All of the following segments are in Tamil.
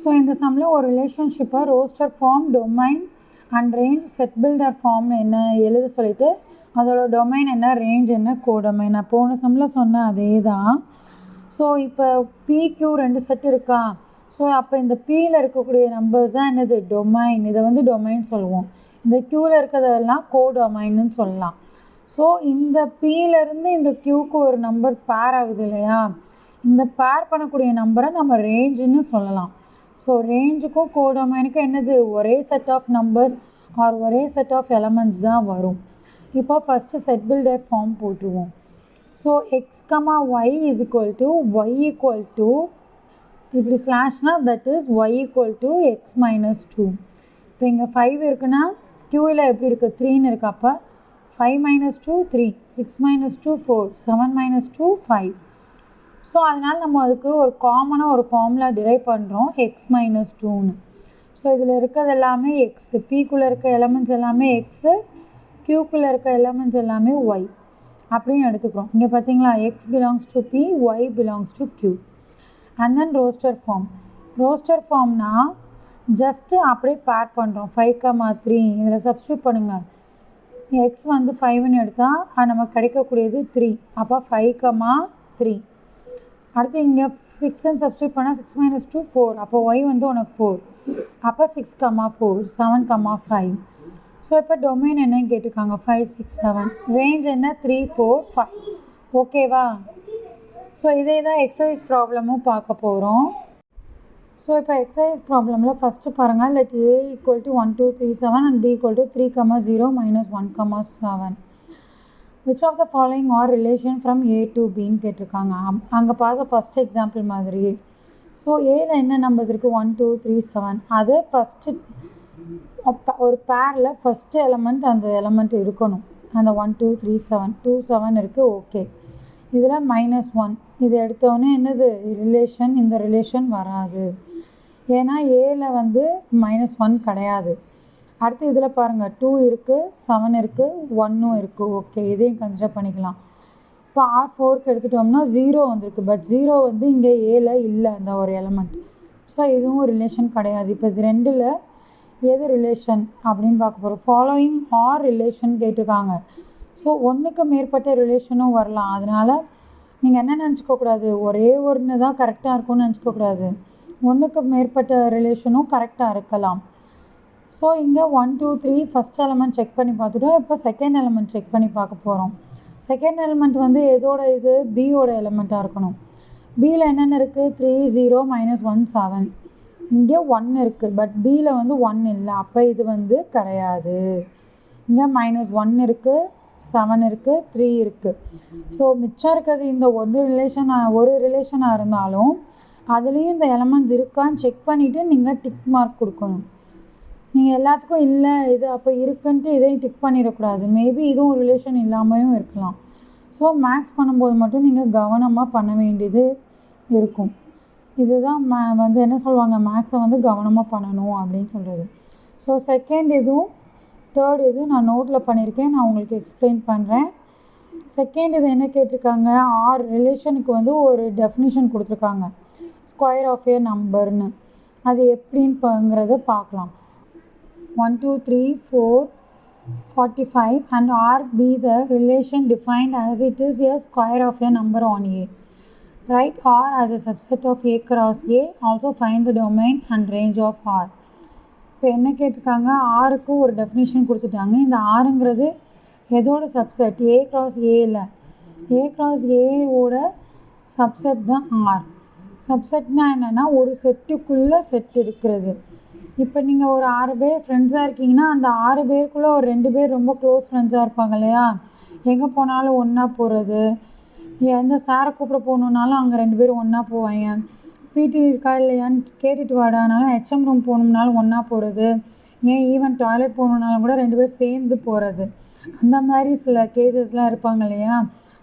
ஸோ இந்த சம்மில் ஒரு ரிலேஷன்ஷிப்பை roster form, domain and range, set builder form என்ன எழுத சொல்லிவிட்டு அதோட டொமைன் என்ன, ரேஞ்ச் என்ன, கோடொமைன். நான் போன சம்மில் சொன்ன அதே தான். ஸோ இப்போ பிக்யூ 2 செட் இருக்கா. ஸோ அப்போ இந்த பியில் இருக்கக்கூடிய நம்பர்ஸ் தான் என்னது, டொமைன். இதை வந்து டொமைன் சொல்லுவோம். இந்த க்யூவில் இருக்கிறதெல்லாம் கோடொமைன்னு சொல்லலாம். ஸோ இந்த பியிலேருந்து இந்த க்யூக்கு ஒரு நம்பர் பேர் ஆகுது இல்லையா, இந்த பேர் பண்ணக்கூடிய நம்பரை நம்ம ரேஞ்சுன்னு சொல்லலாம். ஸோ ரேஞ்சுக்கும் கோடொமைனுக்கும் என்னது, ஒரே செட் ஆஃப் நம்பர்ஸ் ஆர் ஒரே செட் ஆஃப் எலமெண்ட்ஸ் தான் வரும். இப்போ ஃபஸ்ட்டு செட் பில்டர் ஃபார்ம் போட்டுருவோம். So x comma y is equal to y equal to இப்படி ஸ்லாஷ்னால் that is y equal to x minus 2. இப்போ இங்கே 5 இருக்குன்னா க்யூவில் எப்படி இருக்குது, 3ன்னு இருக்குது. அப்போ 5 மைனஸ் 2 3, 6 மைனஸ் 2 4, 7 மைனஸ் 2 5. ஸோ அதனால் நம்ம அதுக்கு ஒரு காமனாக ஒரு ஃபார்முலா டிரைவ் பண்ணுறோம், எக்ஸ் மைனஸ் 2ன்னு. ஸோ இதில் இருக்கிறது எல்லாமே எக்ஸு, பிக்குள்ளே இருக்க எலமெண்ட்ஸ் எல்லாமே எக்ஸு, க்யூக்குள்ளே இருக்க எலமெண்ட்ஸ் எல்லாமே ஒய் அப்படின்னு எடுத்துக்கிறோம். இங்கே பார்த்தீங்களா, x belongs to p, y belongs to q. And then roster form. Roster ஃபார்ம்னால் ஜஸ்ட்டு அப்படியே பேர் பண்ணுறோம். 5, 3 இதில் சப்ஸ்டியூட் பண்ணுங்கள். எக்ஸ் வந்து 5ன்னு எடுத்தால் நமக்கு கிடைக்கக்கூடியது 3. அப்போ 5, 3. அடுத்து இங்கே 6ன்னு சப்ஸ்டியூட் பண்ணால் 6 மைனஸ் 2 4. அப்போ ஒய் வந்து உனக்கு 4. அப்போ 6, 4, 7, 5. ஸோ இப்போ டொமைன் என்னன்னு கேட்டிருக்காங்க, 5 6 7. ரேஞ்ச் என்ன, 3 4 5. ஓகேவா. ஸோ இதே தான் எக்ஸசைஸ் ப்ராப்ளமும் பார்க்க போகிறோம். ஸோ இப்போ எக்ஸசைஸ் ப்ராப்ளமில் ஃபஸ்ட்டு பாருங்கள், let A equal to 1 2 3 7 and B equal to 3, 0 -1, 7. Which of the following are relation from A to பின்னு கேட்டிருக்காங்க. அங்கே பார்த்த ஃபஸ்ட் எக்ஸாம்பிள் மாதிரியே. ஸோ ஏல என்ன நம்பர்ஸ் இருக்குது, 1 2 3 7. அது ஃபஸ்ட்டு ஒரு பேரில் ஃபஸ்ட்டு எலமெண்ட் அந்த எலமெண்ட் இருக்கணும். அந்த 1 2 3 7 2 7 இருக்குது. ஓகே. இதில் -1 இது எடுத்தோடனே என்னது ரிலேஷன், இந்த ரிலேஷன் வராது. ஏன்னா ஏல வந்து -1 கிடையாது. அடுத்து இதில் பாருங்கள், 2 இருக்குது, 7 இருக்குது, 1ம் இருக்குது. ஓகே, இதையும் கன்சிடர் பண்ணிக்கலாம். இப்போ R4க்கு எடுத்துட்டோம்னா 0 வந்திருக்கு. பட் 0 வந்து இங்கே ஏல இல்லை, அந்த ஒரு எலமெண்ட். ஸோ இதுவும் ரிலேஷன் கிடையாது. இப்போ இது ரெண்டில் எது ரிலேஷன் அப்படின்னு பார்க்க போகிறோம். ஃபாலோயிங் ஆர் ரிலேஷன் கேட்டிருக்காங்க. ஸோ ஒன்றுக்கு மேற்பட்ட ரிலேஷனும் வரலாம். அதனால் நீங்கள் என்ன நினச்சிக்கக்கூடாது, ஒரே ஒன்று தான் கரெக்டாக இருக்கும்னு நினச்சிக்கக்கூடாது. ஒன்றுக்கு மேற்பட்ட ரிலேஷனும் கரெக்டாக இருக்கலாம். ஸோ இங்கே 1 2 3 ஃபஸ்ட் எலமெண்ட் செக் பண்ணி பார்த்துட்டோம். இப்போ செகண்ட் எலமெண்ட் செக் பண்ணி பார்க்க போகிறோம். செகண்ட் எலமெண்ட் வந்து எதோட இது, பியோட எலமெண்ட்டாக இருக்கணும். பியில் என்னென்ன இருக்குது, 3 0 -1 7. இங்கே 1 இருக்குது. பட் பியில் வந்து 1 இல்லை. அப்போ இது வந்து கிடையாது. இங்கே -1 இருக்குது, 7 இருக்குது, 3 இருக்குது. ஸோ மிச்சம் இருக்கிறது இந்த ஒரு ரிலேஷனாக இருந்தாலும் அதுலேயும் இந்த எலமெண்ட்ஸ் இருக்கான்னு செக் பண்ணிவிட்டு நீங்கள் டிக் மார்க் கொடுக்கணும். நீங்கள் எல்லாத்துக்கும் இல்லை இது அப்போ இருக்குன்ட்டு இதையும் டிக் பண்ணிடக்கூடாது. மேபி இதுவும் ஒரு ரிலேஷன் இல்லாமையும் இருக்கலாம். ஸோ மேக்ஸ் பண்ணும்போது மட்டும் நீங்கள் கவனமாக பண்ண வேண்டியது இருக்கும். இதுதான் வந்து என்ன சொல்லுவாங்க, மேக்ஸை வந்து கவனமாக பண்ணணும் அப்படின்னு சொல்கிறது. ஸோ செகண்ட் இதுவும் தேர்ட் இதுவும் நான் நோட்டில் பண்ணியிருக்கேன், நான் உங்களுக்கு எக்ஸ்பிளைன் பண்ணுறேன். செகண்ட் இது என்ன கேட்டிருக்காங்க, ஆர் ரிலேஷனுக்கு வந்து ஒரு டெஃபினிஷன் கொடுத்துருக்காங்க, ஸ்கொயர் ஆஃப் ஏ நம்பர்னு. அது எப்படின்னுங்கிறத பார்க்கலாம். 1 2 3 4 45 and R be the relation defined as it is a square of a number on A. Write R as a subset of A cross A. Also find the domain and range of R. இப்போ என்ன கேட்டிருக்காங்க, ஆருக்கு ஒரு டெஃபினிஷன் கொடுத்துட்டாங்க. இந்த ஆருங்கிறது எதோட சப்செட், ஏ கிராஸ் ஏல. ஏ கிராஸ் ஏவோட சப்செட் தான் ஆர். சப்செட்னால் என்னென்னா ஒரு செட்டுக்குள்ளே செட் இருக்கிறது. இப்போ நீங்கள் ஒரு 6 பேர் ஃப்ரெண்ட்ஸாக இருக்கீங்கன்னா அந்த 6 பேருக்குள்ளே ஒரு 2 பேர் ரொம்ப க்ளோஸ் ஃப்ரெண்ட்ஸாக இருப்பாங்க இல்லையா, எங்கே போனாலும் ஒன்றா போகிறது. எந்த சாரை கூப்பிட போகணுன்னாலும் அங்கே 2 பேரும் ஒன்றா போவாங்க. பிடி இருக்கா இல்லையான்னு கேட்டுட்டு வாடானாலும் ஹெச்எம் ரூம் போகணுன்னாலும் ஒன்றா போகிறது. ஏன் ஈவன் டாய்லெட் போகணுன்னாலும் கூட 2 பேர் சேர்ந்து போகிறது. அந்த மாதிரி சில கேசஸ்லாம் இருப்பாங்க இல்லையா.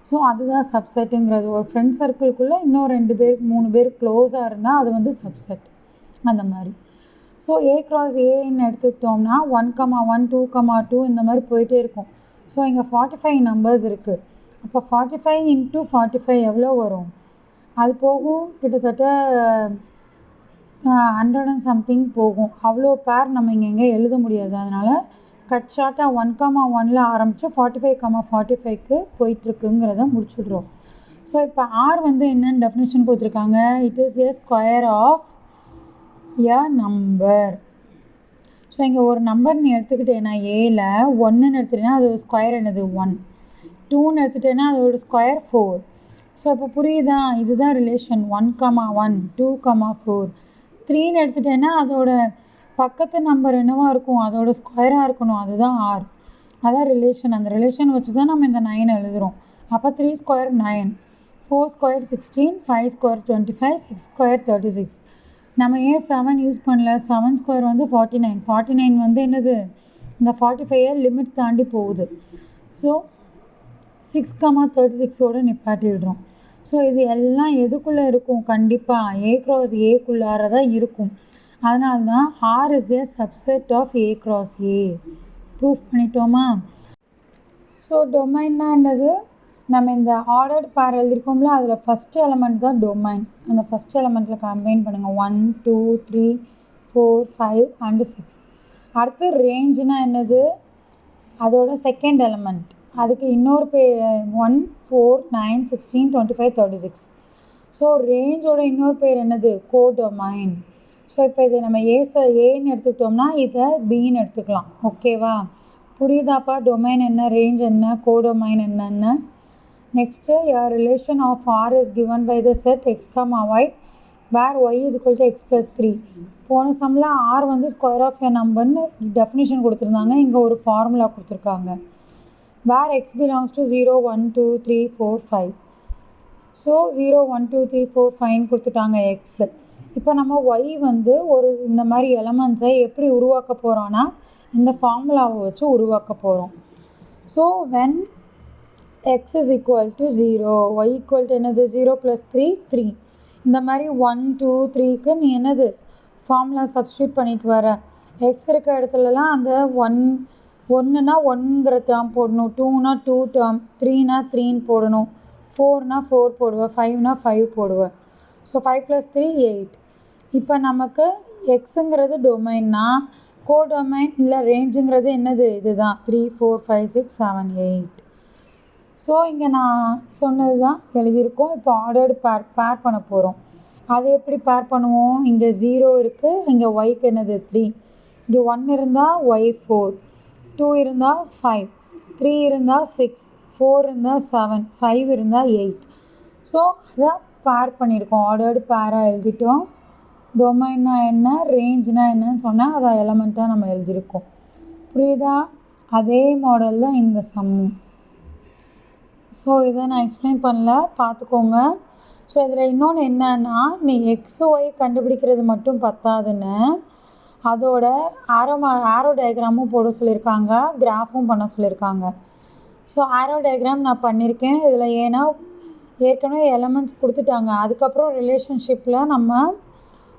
ஸோ அதுதான் சப்செட்டுங்கிறது. ஒரு ஃப்ரெண்ட் சர்க்கிள்குள்ளே இன்னும் 2 பேர் 3 பேர் க்ளோஸாக இருந்தால் அது வந்து சப்செட் அந்த மாதிரி. ஸோ ஏ கிராஸ் ஏன்னு எடுத்துக்கிட்டோம்னா 1 1 2 2 இந்த மாதிரி போயிட்டே இருக்கும். ஸோ இங்கே 45 நம்பர்ஸ் இருக்குது. அப்போ 45 × 45 எவ்வளோ வரும், அது போகும் கிட்டத்தட்ட 100 and சம்திங் போகும். அவ்வளோ பேர் நம்ம இங்கே எழுத முடியாது. அதனால் கட் ஷார்ட்டாக 1,1ல் ஆரம்பித்து 45,45க்கு போயிட்டுருக்குங்கிறத முடிச்சுடுறோம். ஸோ இப்போ ஆர் வந்து என்னென்னு டெஃபினேஷன் கொடுத்துருக்காங்க. It is a square of a number. ஸோ இங்கே ஒரு நம்பர் நீ எடுத்துக்கிட்டேன்னா ஏல 1ன்னு எடுத்துகிட்டேன்னா அதோட ஸ்கொயர் என்னது 1, 2ன்னு எடுத்துகிட்டேன்னா அதோட ஸ்கொயர் 4. ஸோ இப்போ புரியுதா, இதுதான் ரிலேஷன் 1,1, 2,4. 3ன்னு எடுத்துகிட்டேன்னா அதோட பக்கத்து நம்பர் என்னவாக இருக்கும், அதோட ஸ்கொயராக இருக்கணும், அதுதான் ஆர். அதான் ரிலேஷன். அந்த ரிலேஷன் வச்சு தான் நம்ம இந்த 9 எழுதுகிறோம். அப்போ 3 ஸ்கொயர் 9, 4 ஸ்கொயர் 16, 5 ஸ்கொயர் 25, 6 ஸ்கொயர் 36. நம்ம ஏன் 7 யூஸ் பண்ணல, 7 ஸ்கொயர் வந்து 49. 49 வந்து என்னது, இந்த 45 லிமிட் தாண்டி போகுது. ஸோ 6,36ஓடு நிப்பாட்டிடுறோம். ஸோ இது எல்லாம் எதுக்குள்ளே இருக்கும், கண்டிப்பாக A cross Aக்குள்ளார தான் இருக்கும். அதனால தான் R is a subset of A cross A. Proof பண்ணிட்டோமா. ஸோ டொமைன்னா என்னது, நம்ம இந்த ஆர்டர்ட் பேர் எழுதிருக்கோம்ல, அதில் ஃபஸ்ட் எலமெண்ட் தான் டொமைன். அந்த ஃபஸ்ட் எலமெண்ட்டில் கம்பைன் பண்ணுங்கள். 1, 2, 3, 4, 5 and 6. அடுத்து ரேஞ்சுனா என்னது, அதோட செகண்ட் எலமெண்ட். அதுக்கு இன்னொரு 1, 4, 9, 16, 25, 36. ஸோ ரேஞ்சோட இன்னொரு பேர் என்னது, கோடொமைன். ஸோ இப்போ இதை நம்ம ஏன்னு எடுத்துக்கிட்டோம்னா இதை பின்னு எடுத்துக்கலாம். ஓகேவா, புரியுதாப்பா. டொமைன் என்ன, ரேஞ்ச் என்ன, கோடொமைன் என்னன்னு. Next your relation of R is given by the set x, y where y is equal to x plus 3. போன சம்மில் ஆர் வந்து ஸ்கொயர் ஆஃப் எ நம்பர்னு டெஃபினேஷன் கொடுத்துருந்தாங்க. இங்கே ஒரு ஃபார்முலா கொடுத்துருக்காங்க. where x belongs to 0, 1, 2, 3, 4, 5. So 0, 1, 2, 3, 4, 5 கொடுத்துட்டாங்க எக்ஸு. இப்போ நம்ம ஒய் வந்து ஒரு இந்த மாதிரி எலமெண்ட்ஸை எப்படி உருவாக்க போகிறோன்னா இந்த ஃபார்முலாவை வச்சு உருவாக்க போகிறோம். So when x is equal to 0, y equal to என்னது 0 plus 3, 3. இந்த மாதிரி 1, 2, 3க்கு நீ என்னது ஃபார்முலா சப்ஸ்டியூட் பண்ணிட்டு வர. எக்ஸ் இருக்க இடத்துலலாம் அந்த 1னா 1ங்கிற டேர்ம் போடணும், 2னா 2 டேர்ம், 3னா 3ன்னு போடணும், 4னா 4 போடுவேன், 5னா 5 போடுவேன். ஸோ 5 + 3 8. இப்போ நமக்கு எக்ஸுங்கிறது டொமைன்னா கோடொமைன் இல்லை ரேஞ்சுங்கிறது என்னது, இதுதான் 3, 4, 5, 6, 7, 8. ஸோ இங்கே நான் சொன்னது தான் எழுதியிருக்கோம். இப்போ ஆர்டர்டு பேர் பண்ண போகிறோம். அது எப்படி பேர் பண்ணுவோம், இங்கே 0 இருக்குது, இங்கே ஒய்க்கு என்னது 3, இங்கே 1 இருந்தால் ஒய் 4, 2 இருந்தால் 5, 3 இருந்தால் 6, 4 இருந்தால் 7, 5 இருந்தால் 8. ஸோ அதை பேர் பண்ணியிருக்கோம், ஆர்டர்டு பேராக எழுதிட்டோம். டொமைன்னா என்ன, ரேஞ்சுனா என்னன்னு சொன்னால் அதை எலமெண்ட்டாக நம்ம எழுதியிருக்கோம். புரியுதா, அதே மாடல் தான் இந்த சம்மும். ஸோ இதை நான் எக்ஸ்பிளைன் பண்ணல, பார்த்துக்கோங்க. ஸோ இதில் இன்னொன்று என்னன்னா, நீ எக்ஸ் ஒய் கண்டுபிடிக்கிறது மட்டும் பத்தாதுன்னு அதோட ஆரோ டயக்ராமும் போட சொல்லியிருக்காங்க, கிராஃபும் பண்ண சொல்லியிருக்காங்க. ஸோ ஆரோ டயக்ராம் நான் பண்ணியிருக்கேன் இதில். ஏன்னா ஏற்கனவே எலமெண்ட்ஸ் கொடுத்துட்டாங்க, அதுக்கப்புறம் ரிலேஷன்ஷிப்பில் நம்ம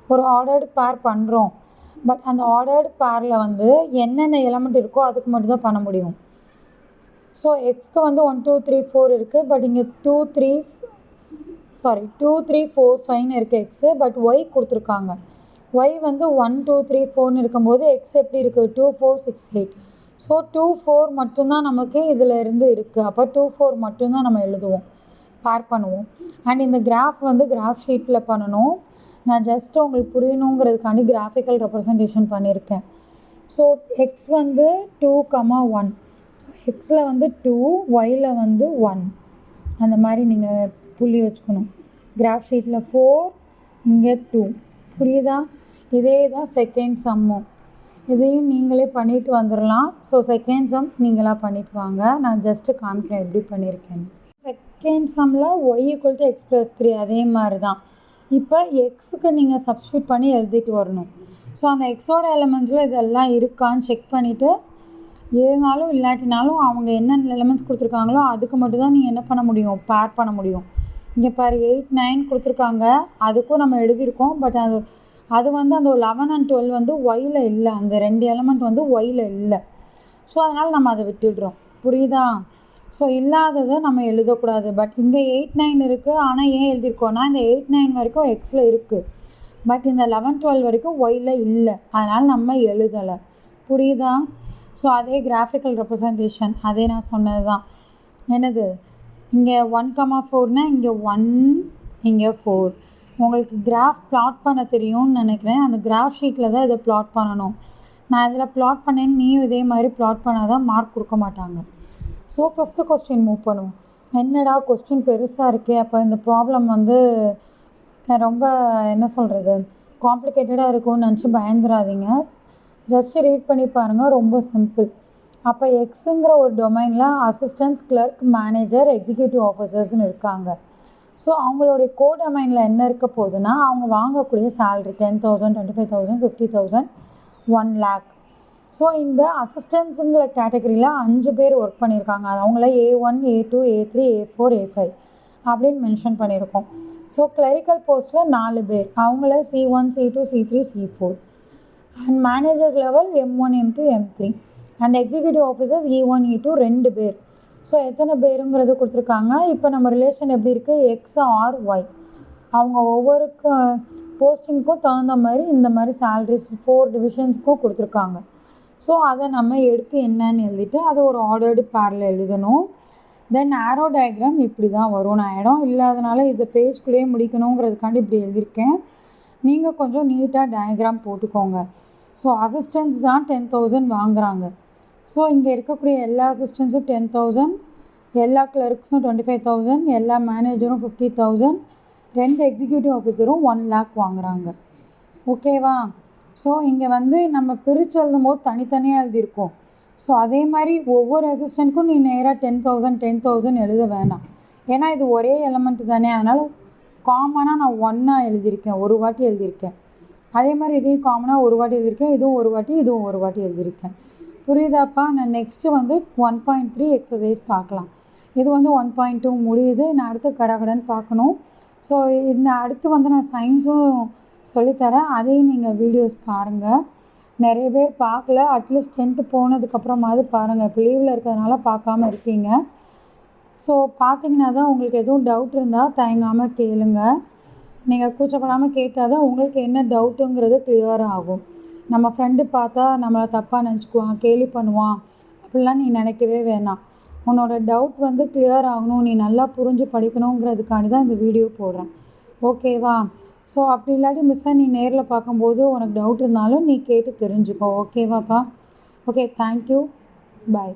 ஒரு ஆர்டர்டு பேர் பண்ணுறோம். பட் அந்த ஆர்டர்டு பேரில் வந்து என்னென்ன எலமெண்ட் இருக்கோ அதுக்கு மட்டும்தான் பண்ண முடியும். ஸோ எக்ஸ்க்கு வந்து 1, 2, 3, 4 இருக்குது. பட் இங்கே 2, 3, 4, 5ன்னு இருக்குது எக்ஸு. பட் ஒய் கொடுத்துருக்காங்க. ஒய் வந்து 1, 2, 3, 4ன்னு இருக்கும்போது எக்ஸ் எப்படி இருக்குது, 2, 4, 6, 8. ஸோ 2, 4 மட்டும்தான் நமக்கு இதில் இருந்து இருக்குது. அப்போ 2, 4 மட்டும்தான் நம்ம எழுதுவோம், பேர் பண்ணுவோம். அண்ட் இந்த கிராஃப் வந்து கிராஃப் ஷீட்டில் பண்ணணும். நான் ஜஸ்ட் உங்களுக்கு புரியணுங்கிறதுக்காண்டி கிராஃபிக்கல் ரெப்ரசன்டேஷன் பண்ணியிருக்கேன். ஸோ எக்ஸ் வந்து 2, 1. ஸோ எக்ஸில் வந்து 2, ஒயில் வந்து 1. அந்த மாதிரி நீங்கள் புள்ளி வச்சுக்கணும். கிராஃப் ஷீட்டில் 4, இங்கே 2. புரியுதா, இதே தான் செகண்ட் சம்மும். இதையும் நீங்களே பண்ணிட்டு வந்துடலாம். ஸோ செகண்ட் சம் நீங்களாக பண்ணிட்டு வாங்க, நான் ஜஸ்ட்டு காமிக்கிறேன் எப்படி பண்ணியிருக்கேன். செகண்ட் சம்மில் Y equal to X plus 3 அதே மாதிரி தான். இப்போ எக்ஸுக்கு நீங்கள் சப்ஸ்டியூட் பண்ணி எழுதிட்டு வரணும். ஸோ அந்த எக்ஸோட எலமெண்ட்ஸில் இதெல்லாம் இருக்கான்னு செக் பண்ணிவிட்டு, இருந்தாலும் இல்லாட்டினாலும் அவங்க என்னென்ன எலமெண்ட்ஸ் கொடுத்துருக்காங்களோ அதுக்கு மட்டும்தான் நீங்கள் என்ன பண்ண முடியும், பேர் பண்ண முடியும். இங்கே பாரு 8, 9 கொடுத்துருக்காங்க, அதுக்கும் நம்ம எழுதியிருக்கோம். பட் அது வந்து அந்த 11 and 12 வந்து ஒயில் இல்லை, அந்த 2 எலமெண்ட் வந்து ஒயில் இல்லை. ஸோ அதனால் நம்ம அதை விட்டுடுறோம். புரியுதா, ஸோ இல்லாததை நம்ம எழுதக்கூடாது. பட் இங்கே 8, 9 இருக்குது. ஆனால் ஏன் எழுதியிருக்கோன்னா இந்த 8, 9 வரைக்கும் எக்ஸில் இருக்குது. பட் இந்த 11-12 வரைக்கும் ஒயில் இல்லை, அதனால் நம்ம எழுதலை. புரியுதா? ஸோ அதே கிராஃபிக்கல் ரெப்ரசன்டேஷன் அதே நான் சொன்னது தான். என்னது, இங்கே 1,4னா இங்கே 1 இங்கே 4. உங்களுக்கு கிராஃப் ப்ளாட் பண்ண தெரியும்னு நினைக்கிறேன். அந்த கிராஃப் ஷீட்டில் தான் இதை ப்ளாட் பண்ணணும். நான் இதில் ப்ளாட் பண்ணேன்னு நீயும் இதே மாதிரி ப்ளாட் பண்ணால் தான் மார்க் கொடுக்க மாட்டாங்க. ஸோ 5th கொஸ்டின் மூவ் பண்ணுவோம். என்னடா கொஸ்டின் பெருசாக இருக்கே, அப்போ இந்த ப்ராப்ளம் வந்து ரொம்ப என்ன சொல்கிறது காம்ப்ளிகேட்டடாக இருக்கும்னு நினச்சி பயந்துடாதீங்க. ஜஸ்ட்டு ரீட் பண்ணி பாருங்கள், ரொம்ப சிம்பிள். அப்போ எக்ஸுங்கிற ஒரு டொமைனில் அசிஸ்டன்ஸ், கிளர்க், மேனேஜர், எக்ஸிக்யூட்டிவ் ஆஃபீஸர்ஸ்னு இருக்காங்க. ஸோ அவங்களுடைய கோடொமைனில் என்ன இருக்க போகுதுன்னா, அவங்க வாங்கக்கூடிய சேலரி 10,000, 25,000, 50,000, 1 lakh. ஸோ இந்த அசிஸ்டன்ஸுங்கிற கேட்டகரியில் 5 பேர் ஒர்க் பண்ணியிருக்காங்க. அது அவங்கள A1, A2, A3, A4, A5 அப்படின்னு மென்ஷன் பண்ணியிருக்கோம். ஸோ கிளரிக்கல் போஸ்ட்டில் 4 பேர், அவங்கள C1, C2, C3, C4. And managers level M1, M2, M3. And executive officers E1, E2 2 பேர். ஸோ எத்தனை பேருங்கிறது கொடுத்துருக்காங்க. இப்போ நம்ம ரிலேஷன் எப்படி இருக்குது, எக்ஸ் ஆர் ஒய். அவங்க ஒவ்வொரு போஸ்டிங்க்கும் தகுந்த மாதிரி இந்த மாதிரி சேலரிஸ் 4 டிவிஷன்ஸ்க்கும் கொடுத்துருக்காங்க. ஸோ அதை நம்ம எடுத்து என்னன்னு எழுதிட்டு அதை ஒரு ஆர்டர்டு பேரில் எழுதணும். தென் ஆரோ டயக்ராம் இப்படி தான் வரும். நான் இடம் இல்லாதனால இதை பேஜ்குள்ளேயே முடிக்கணுங்கிறதுக்காண்டி இப்படி எழுதியிருக்கேன். நீங்கள் கொஞ்சம் நீட்டாக டயக்ராம் போட்டுக்கோங்க. ஸோ அசிஸ்டன்ஸ் தான் 10,000 வாங்குகிறாங்க. ஸோ இங்கே இருக்கக்கூடிய எல்லா அசிஸ்டன்ஸும் 10,000, எல்லா கிளர்க்ஸும் 25,000, எல்லா மேனேஜரும் 50,000, 2 எக்ஸிக்யூட்டிவ் ஆஃபீஸரும் 1 lakh வாங்குகிறாங்க. ஓகேவா? ஸோ இங்கே வந்து நம்ம பிரித்து எழுதும் போது தனித்தனியாக எழுதியிருக்கோம். ஸோ அதே மாதிரி ஒவ்வொரு அசிஸ்டண்ட்க்கும் நீ நேராக 10,000 எழுத வேணாம். ஏன்னா இது ஒரே எலமெண்ட் தானே, அதனால் காமனாக நான் 1 எழுதியிருக்கேன், ஒரு வாட்டி எழுதியிருக்கேன். அதே மாதிரி இதையும் காமனாக ஒரு வாட்டி எழுதியிருக்கேன், இதுவும் ஒரு வாட்டி, இதுவும் ஒரு வாட்டி எழுதியிருக்கேன். புரியுதாப்பா? நான் நெக்ஸ்ட்டு வந்து 1.3 எக்ஸசைஸ் பார்க்கலாம். இது வந்து 1.2 முடியுது. நான் அடுத்து கடகடன்னு பார்க்கணும். ஸோ இந்த அடுத்து வந்து நான் சயின்ஸும் சொல்லித்தரேன், அதையும் நீங்கள் வீடியோஸ் பாருங்கள். நிறைய பேர் பார்க்கல, அட்லீஸ்ட் 10th போனதுக்கப்புறமாவது பாருங்கள். இப்போ லீவில் இருக்கிறதுனால பார்க்காம இருக்கீங்க. ஸோ பார்த்தீங்கன்னா தான் உங்களுக்கு எதுவும் டவுட் இருந்தால் தயங்காமல் கேளுங்க. நீங்கள் கூச்சப்படாமல் கேட்டால் தான் உங்களுக்கு என்ன டவுட்டுங்கிறது கிளியர் ஆகும். நம்ம ஃப்ரெண்டு பார்த்தா நம்மளை தப்பாக நினச்சிக்குவான், கேலி பண்ணுவான், அப்படிலாம் நீ நினைக்கவே வேணாம். உன்னோட டவுட் வந்து கிளியர் ஆகணும், நீ நல்லா புரிஞ்சு படிக்கணுங்கிறதுக்காண்டி தான் இந்த வீடியோ போடுறேன். ஓகேவா? ஸோ அப்படி இல்லாட்டி மிஸ்ஸை நீ நேரில் பார்க்கும்போது உனக்கு டவுட் இருந்தாலும் நீ கேட்டு தெரிஞ்சுக்கோ. ஓகேவாப்பா? ஓகே, தேங்க்யூ, பாய்.